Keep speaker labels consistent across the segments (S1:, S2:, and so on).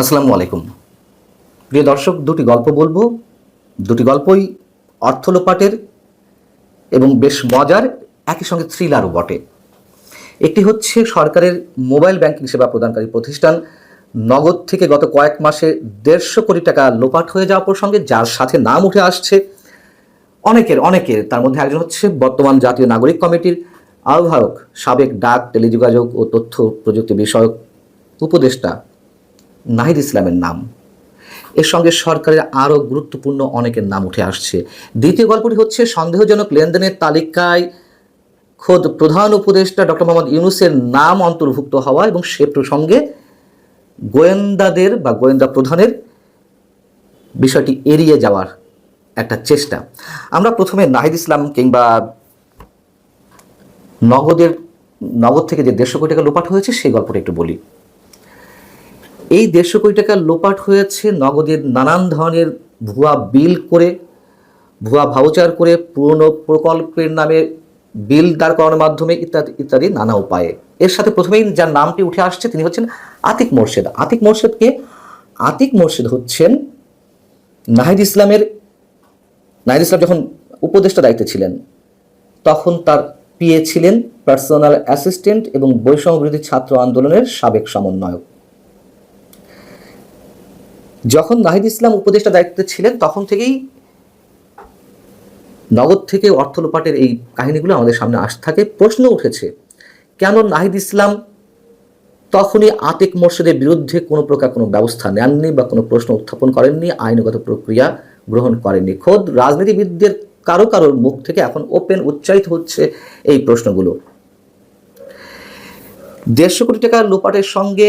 S1: আসসালামু আলাইকুম। প্রিয় দর্শক, দুটি গল্প বলবো। দুটি গল্পই অর্থ লোপাটের এবং বেশ মজার, একই সঙ্গে থ্রিলারও বটে। একটি হচ্ছে সরকারের মোবাইল ব্যাংকিং সেবা প্রদানকারী প্রতিষ্ঠান নগদ থেকে গত কয়েক মাসে 150 কোটি টাকা লোপাট হয়ে যাওয়া প্রসঙ্গে, যার সাথে নাম উঠে আসছে অনেকের। তার মধ্যে একজন হচ্ছে বর্তমান জাতীয় নাগরিক কমিটির আহ্বায়ক, সাবেক ডাক, টেলিযোগাযোগ ও তথ্য প্রযুক্তি বিষয়ক উপদেষ্টা নাহিদ ইসলামের নাম। এর সঙ্গে সরকারের আরও গুরুত্বপূর্ণ অনেকের নাম উঠে আসছে। দ্বিতীয় গল্পটি হচ্ছে সন্দেহজনক লেনদেনের তালিকায় খোদ প্রধান উপদেষ্টা ডক্টর মোহাম্মদ ইউনূসের নাম অন্তর্ভুক্ত হওয়া এবং সে প্রসঙ্গে গোয়েন্দাদের বা গোয়েন্দা প্রধানের বিষয়টি এড়িয়ে যাওয়ার একটা চেষ্টা। আমরা প্রথমে নাহিদ ইসলাম কিংবা নগদ থেকে যে 150 কোটি টাকা লোপাট হয়েছে সেই গল্পটা একটু বলি। এই 150 কোটি টাকা লোপাট হয়েছে নগদের নানান ধরনের ভুয়া বিল করে, ভুয়া ভাউচার করে, পুরনো প্রকল্পের নামে বিল দাঁড় করানোর মাধ্যমে ইত্যাদি ইত্যাদি নানা উপায়ে। এর সাথে প্রথমেই যার নামটি উঠে আসছে তিনি হচ্ছেন আতিক মোর্শেদ। আতিক মোর্শেদ হচ্ছেন নাহিদ ইসলাম যখন উপদেষ্টা দায়িত্বে ছিলেন তখন তার পিএ ছিলেন পার্সোনাল অ্যাসিস্ট্যান্ট এবং বৈষম্য বিরোধী ছাত্র আন্দোলনের সাবেক সমন্বয়ক। যখন নাহিদ ইসলাম উপদেষ্টা দায়িত্বে ছিলেন তখন থেকেই নগদ থেকে অর্থ লোপাটের এই কাহিনীগুলো আমাদের সামনে আসতে থাকে। প্রশ্ন উঠেছে, কেন নাহিদ ইসলাম তখনই আতিক মোর্শেদের বিরুদ্ধে কোনো প্রকার কোনো ব্যবস্থা নেননি বা কোনো প্রশ্ন উত্থাপন করেননি, আইনগত প্রক্রিয়া গ্রহণ করেননি? খোদ রাজনীতিবিদদের কারোর মুখ থেকে এখন ওপেন উচ্চারিত হচ্ছে এই প্রশ্নগুলো। 150 কোটি টাকার লোপাটের সঙ্গে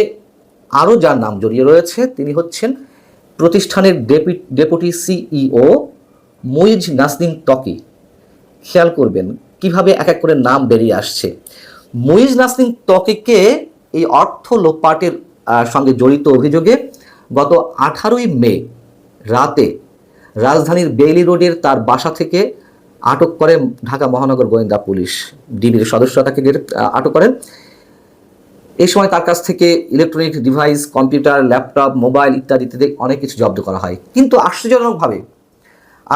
S1: আরও যার নাম জড়িয়ে রয়েছে তিনি হচ্ছেন প্রতিষ্ঠানের ডেপুটি সিইও মুইজ নাসনিম ত্বকী। খেয়াল করবেন কিভাবে এক এক করে নাম বেরিয়ে আসছে। মুইজ নাসনিম ত্বকীকে এই অর্থ লোপাটের সঙ্গে জড়িত অভিযোগে গত 18ই মে রাতে রাজধানীর বেইলি রোডের তার বাসা থেকে আটক করে ঢাকা মহানগর গোয়েন্দা পুলিশ। ডিবির সদস্যরা তাকে আটক করেন। এই সময় তার কাছ থেকে electronic device, computer, laptop, mobile ইত্যাদিতে অনেক কিছু জব্দ করা হয়। কিন্তু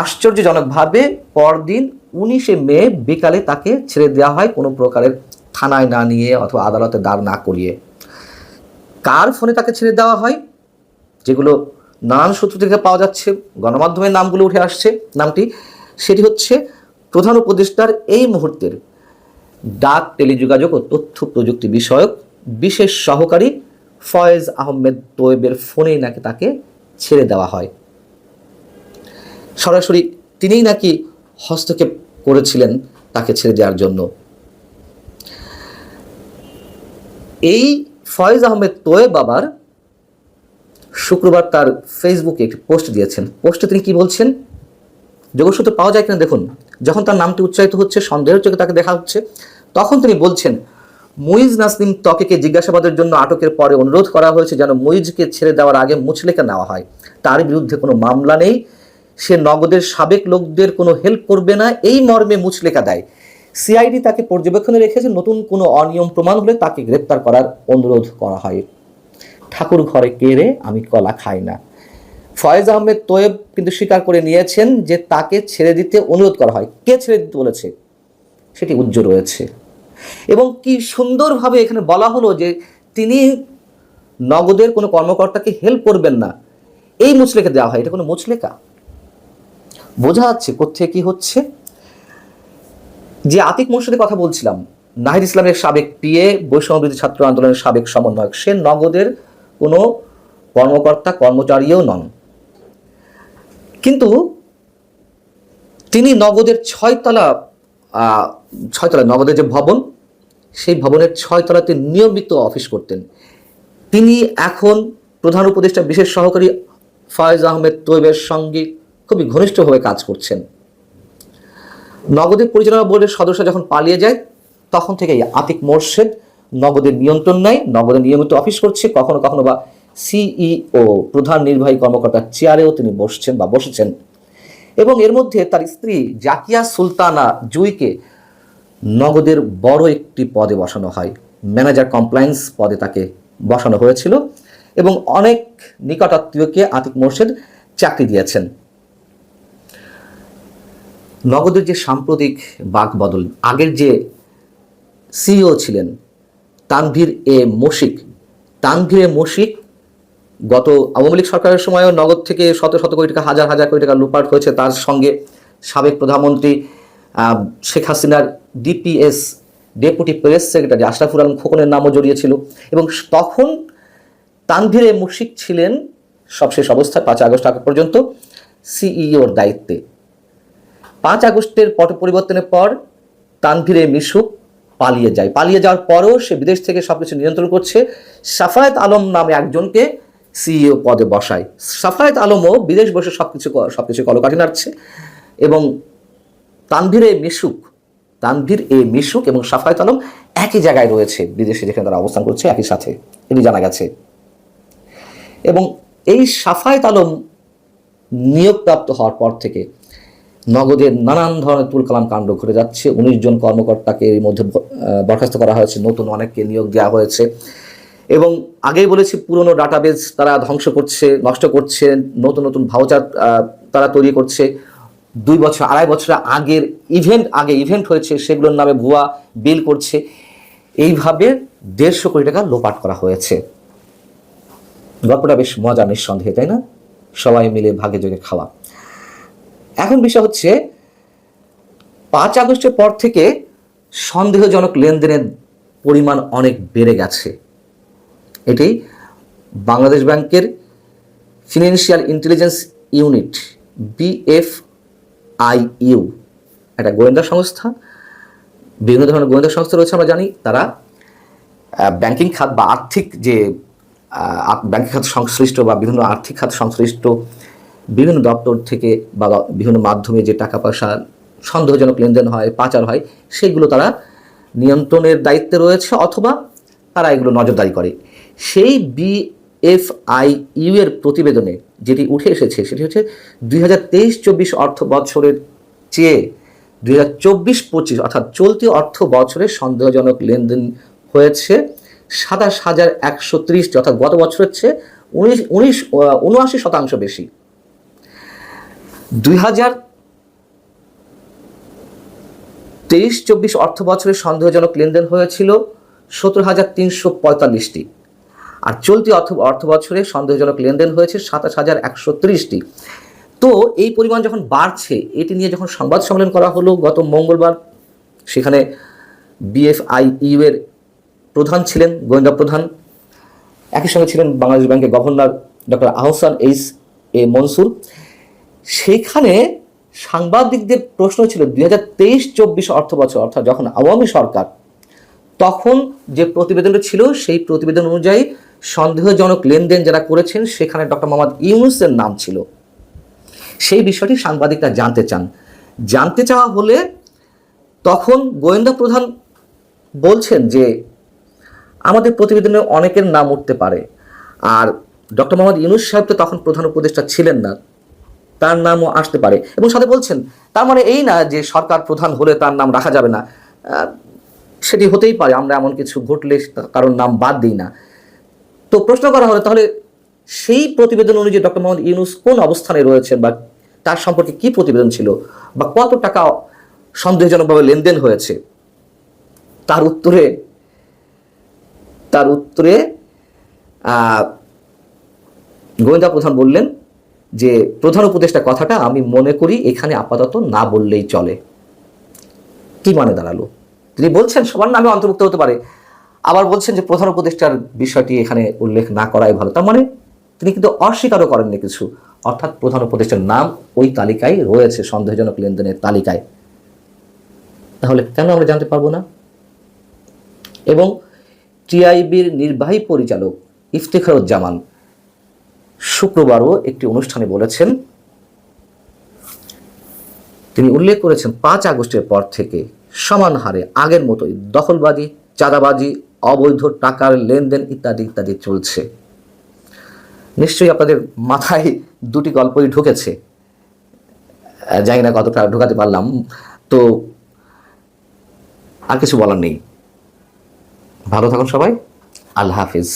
S1: আশ্চর্যজনকভাবে পরদিন 19শে মে বিকালে তাকে ছেড়ে দেওয়া হয়, কোনো প্রকারের থানায় না নিয়ে অথবা আদালতে দাঁড় না করিয়ে। কার ফোনে তাকে ছেড়ে দেওয়া হয়, যেগুলো নানান সূত্র থেকে পাওয়া যাচ্ছে, গণমাধ্যমের নামগুলো উঠে আসছে, সেটি হচ্ছে প্রধান উপদেষ্টার এই মুহূর্তের ডাক, টেলিযোগাযোগ ও তথ্য প্রযুক্তি বিষয়ক বিশেষ সহকারী ফয়েজ আহমেদ তোয়েবের ফোনেই নাকি তাকে ছেড়ে দেওয়া হয়। সরাসরি তিনিই নাকি হস্তক্ষেপ করেছিলেন তাকে ছেড়ে দেওয়ার জন্য। এই ফয়েজ আহমেদ তোয়েব আবার শুক্রবার তার ফেসবুকে একটি পোস্ট দিয়েছেন। পোস্টে তিনি কি বলছেন, যোগসূত্র পাওয়া যায় কিনা দেখুন। যখন তার নামটি উচ্চারিত হচ্ছে, সন্দেহের চোখে তাকে দেখা হচ্ছে, তখন তিনি বলছেন, মুইজ নাসনিম ত্বকীকে জিজ্ঞাসাবাদের জন্য আটকের পরে অনুরোধ করা হয়েছে যেন মুইজকে ছেড়ে দেওয়ার আগে মুচলেখা নেওয়া হয়। তার বিরুদ্ধে কোনো মামলা নেই, সে নগদের সাবেক লোকদের কোনো হেল্প করবে না, এই মর্মে মুচলেখা দেয়। সিআইডি তাকে পর্যবেক্ষণে রেখেছে, নতুন কোনো অনিয়ম প্রমাণ হলে তাকে গ্রেপ্তার করার অনুরোধ করা হয়। ঠাকুর ঘরে কেড়ে আমি কলা খাই না। ফয়েজ আহমেদ তোয়েব কিন্তু স্বীকার করে নিয়েছেন যে তাকে ছেড়ে দিতে অনুরোধ করা হয়। কে ছেড়ে দিতে বলেছে সেটি উজ্জ্বল রয়েছে। এবং কি সুন্দরভাবে এখানে বলা হলো যে তিনি নগদের কোনো কর্মকর্তাকে হেল্প করবেন না, এই মুচলেখা দেওয়া হয়। এটা কোনো মুচলেখা? বোঝা যাচ্ছে কোথায় কি হচ্ছে। যে আতিক মোর্শেদের কথা বলছিলাম, নাহিদ ইসলামের সাবেক পিএ, বৈষম্য বিরোধী ছাত্র আন্দোলনের সাবেক সমন্বয়ক, সে নগদের কোনো কর্মকর্তা কর্মচারীও নন। কিন্তু তিনি নগদের 6 তলা নগদের যে ভবন, সেই ভবনের 6 তলাতে নিয়মিত অফিস করতেন। তিনি এখন প্রধান উপদেষ্টা বিশেষ সহকারী ফয়েজ আহমেদ তোয়েবের সঙ্গে খুবই ঘনিষ্ঠভাবে কাজ করছেন। নগদের পরিচালনা বোর্ডের সদস্য যখন পালিয়ে যায় তখন থেকেই আতিক মোর্শেদ নগদের নিয়ন্ত্রণ নেয়, নগদের নিয়মিত অফিস করছে, কখনো কখনো বা সিইও প্রধান নির্বাহী কর্মকর্তার চেয়ারেও তিনি বসেছেন। এবং এর মধ্যে তার স্ত্রী জাকিয়া সুলতানা জুইকে নগদের বড় একটি পদে বসানো হয়, ম্যানেজার কমপ্লায়েন্স পদে তাকে বসানো হয়েছিল। এবং অনেক নিকটাত্মীয়কে আতিক মোর্শেদ চাকরি দিয়েছেন। নগদের যে সাম্প্রতিক বাকবদল, আগের যে সিইও ছিলেন তানভীর এ মশিক গত আওয়ামী লীগ সরকারের সময়ও নগদ থেকে শত শত কোটি টাকা, হাজার হাজার কোটি টাকা লুটপাট হয়েছে। তার সঙ্গে সাবেক প্রধানমন্ত্রী শেখ হাসিনার DPS, deputy press secretary Ashraful Alam খোকনের নামও জড়িয়েছিল। এবং তখন তানভীর এ মশিক ছিলেন সবশেষ অবস্থায় 5 আগস্ট আগ পর্যন্ত সিইওর দায়িত্বে। 5 আগস্টের পট পরিবর্তনের পর তানভীর এ মশিক পালিয়ে যাওয়ার পরও সে বিদেশ থেকে সবকিছু নিয়ন্ত্রণ করছে। সাফায়েত আলম নামে একজনকে সিইও পদে বসায়। সাফায়েত আলমও বিদেশ বসে সবকিছু কলকাঠি নাড়ছে। এবং তানভীর এ মিশুক এবং সাফায়েত আলম একই জায়গায় রয়েছে বিদেশে, যেখানে তারা অবস্থান করছে একই সাথে, এটি জানা গেছে। এবং এই সাফায়েত আলম নিয়োগপ্রাপ্ত হওয়ার পর থেকে নগদের নানান ধরনের তুলকালাম কাণ্ড ঘটে যাচ্ছে। 19 জন কর্মকর্তাকে এর মধ্যে বরখাস্ত করা হয়েছে, নতুন অনেককে নিয়োগ দেওয়া হয়েছে। এবং আগেই বলেছি, পুরনো ডাটাবেজ তারা ধ্বংস করছে, নষ্ট করছে, নতুন ভাউচার তারা তৈরি করছে। 2 বছর 2.5 বছর আগের ইভেন্ট হয়েছে সেগুলোর নামে ভুয়া বিল করছে। এইভাবে 150 কোটি টাকা লোপাট করা হয়েছে। গল্পটা বেশ মজা নিঃসন্দেহে, তাই না? সবাই মিলে ভাগে যোগে খাওয়া। এখন বিষয় হচ্ছে 5 আগস্টের পর থেকে সন্দেহজনক লেনদেনের পরিমাণ অনেক বেড়ে গেছে। এটি বাংলাদেশ ব্যাংকের ফিনান্সিয়াল ইন্টেলিজেন্স ইউনিট BFIU, একটা গোয়েন্দা সংস্থা। বিভিন্ন ধরনের গোয়েন্দা সংস্থা রয়েছে আমরা জানি। তারা ব্যাংকিং খাত বা আর্থিক যে ব্যাংকিং খাত সংশ্লিষ্ট বা বিভিন্ন আর্থিক খাত সংশ্লিষ্ট বিভিন্ন দপ্তর থেকে বা বিভিন্ন মাধ্যমে যে টাকা পয়সা সন্দেহজনক লেনদেন হয়, পাচার হয়, সেগুলো তারা নিয়ন্ত্রণের দায়িত্বে রয়েছে অথবা তারা এগুলো নজরদারি করে। সেই BFIU এর প্রতিবেদনে যেটি উঠে এসেছে সেটি হচ্ছে 2023-24 অর্থ বছরের চেয়ে 2024-25 অর্থাৎ চলতি অর্থ বছরে সন্দেহজনক লেনদেন হয়েছে 27,130, অর্থাৎ গত বছরের চেয়ে 79% বেশি। 2023-24 অর্থ বছরের সন্দেহজনক লেনদেন হয়েছিল 17,345টি, আর চলতি অর্থ বছরে সন্দেহজনক লেনদেন হয়েছে 27,130টি। তো এই পরিমাণ যখন বাড়ছে, এটি নিয়ে যখন সংবাদ সম্মেলন করা হলো গত মঙ্গলবার, সেখানে BFIU এর প্রধান ছিলেন, গোয়েন্দা প্রধান, একই সঙ্গে ছিলেন বাংলাদেশ ব্যাংকের governor doctor Ahsan H Mansur. সেখানে সাংবাদিকদের প্রশ্ন ছিল 2023-24 অর্থ বছর, অর্থাৎ যখন আওয়ামী সরকার, তখন যে প্রতিবেদনটা ছিল সেই প্রতিবেদন অনুযায়ী সন্দেহজনক লেনদেন যারা করেছেন সেখানে ডক্টর মোহাম্মদ ইউনূসের নাম ছিল। সেই বিষয়টি সাংবাদিকরা জানতে চাওয়া হলে তখন গোয়েন্দা প্রধান বলছেন যে আমাদের প্রতিবেদনে অনেকের নাম উঠতে পারে, আর ডক্টর মোহাম্মদ ইউনূস সাহেব তো তখন প্রধান উপদেষ্টা ছিলেন না, তার নামও আসতে পারে। এবং সাথে বলছেন তার মানে এই না যে সরকার প্রধান হলে তার নাম রাখা যাবে না, সেটি হতেই পারে, আমরা এমন কিছু ঘটলে কারোর নাম বাদ দিই না। তো প্রশ্ন করা হলো তাহলে সেই প্রতিবেদন অনুযায়ী ডক্টর মোহাম্মদ ইউনূস কোন অবস্থানে রয়েছেন বা তার সম্পর্কে কি প্রতিবেদন ছিল বা কত টাকা সন্দেহজনকভাবে লেনদেন হয়েছে, তার উত্তরে গোয়েন্দা প্রধান বললেন যে প্রধান উপদেষ্টা কথাটা আমি মনে করি এখানে আপাতত না বললেই চলে। কি মানে দাঁড়ালো? তিনি বলছেন সবার নামে অন্তর্ভুক্ত হতে পারে, আবার বলছেন যে প্রধান উপদেষ্টার বিষয়টি এখানে উল্লেখ না করাই ভালো। তার মানে তিনি কিন্তু অস্বীকারও করেননি কিছু, অর্থাৎ প্রধান উপদেষ্টার নাম ওই তালিকায় রয়েছে, সন্দেহজনক লেনদেনের তালিকায়। তাহলে কেন আমরা জানতে পারবো না? এবং টিআইবির নির্বাহী পরিচালক ইফতেখারুজ্জামান শুক্রবারও একটি অনুষ্ঠানে বলেছেন, তিনি উল্লেখ করেছেন 5 আগস্টের পর থেকে সমান হারে আগের মতোই দখলবাজি, চাঁদাবাজি, অবৈধ টাকার লেনদেন ইত্যাদি চলছে। নিশ্চয়ই আপনাদের মাথায় দুটি গল্পই ঢুকেছে, জানি না কতটা ঢুকাতে পারলাম। তো আর কিছু বলার নেই। ভালো থাকুন সবাই, আল্লাহ হাফিজ।